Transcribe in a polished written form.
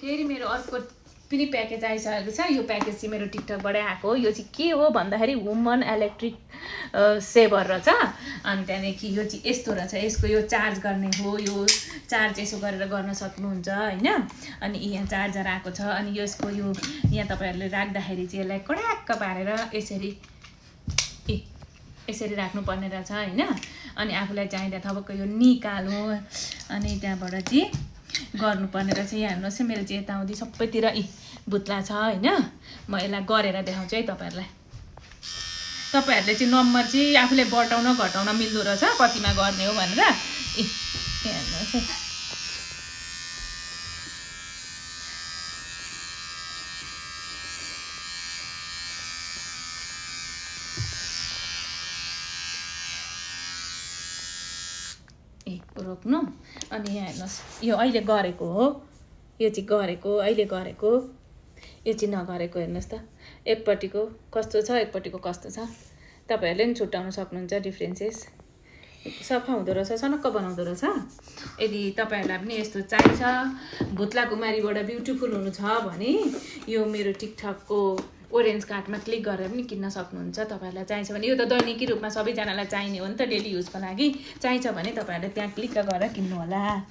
फेरि मेरो अर्को पनि प्याकेज आइसकेको छ। यो प्याकेज चाहिँ मेरो टिकटकबाटै आएको हो। यो चाहिँ के हो भन्दाखेरि वुमन इलेक्ट्रिक सेभर रहेछ। अनि त्यहाँदेखि यो चाहिँ यस्तो रहेछ, यसको यो चार्ज गर्ने हो। यो चार्ज यसो गरेर गर्न सक्नुहुन्छ होइन। अनि यहाँ चार्जर आएको छ। अनि यसको यो यहाँ तपाईँहरूले राख्दाखेरि चाहिँ यसलाई कडाक्क पारेर यसरी राख्नुपर्ने रहेछ होइन। अनि आफूलाई चाहिँदा थपक्क यो निकाल्नु अनि त्यहाँबाट चाहिँ गर्नुपर्ने रहेछ। यहाँ हेर्नुहोस् मेरो चाहिँ यताउति सबैतिर भुत्ला छ होइन। म यसलाई गरेर देखाउँछु है तपाईँहरूलाई। तपाईँहरूले चाहिँ नम्बर चाहिँ आफूले बढाउन घटाउन मिल्दो रहेछ कतिमा गर्ने हो भनेर। यहाँ हेर्नुहोस् रोक्नु। अनि यहाँ हेर्नुहोस् यो अहिले गरेको हो, यो चाहिँ गरेको अहिले गरेको, यो चाहिँ नगरेको हेर्नुहोस् त। एकपट्टिको कस्तो छ एकपट्टिको कस्तो छ तपाईँहरूले पनि छुट्याउन सक्नुहुन्छ। डिफ्रेन्सेस सफा हुँदो रहेछ, सनक्क बनाउँदो रहेछ। यदि तपाईँहरूलाई पनि यस्तो चाहिन्छ भुत्ला कुमारीबाट ब्युटिफुल हुनु छ भने यो मेरो टिकटकको ओरेन्ज कार्डमा क्लिक गरेर पनि किन्न सक्नुहुन्छ। तपाईँहरूलाई चाहिन्छ भने यो त दैनिकी रूपमा सबैजनालाई चाहिने हो नि त, डेली युजको लागि चाहिन्छ भने तपाईँहरूले त्यहाँ क्लिक गरेर किन्नु होला।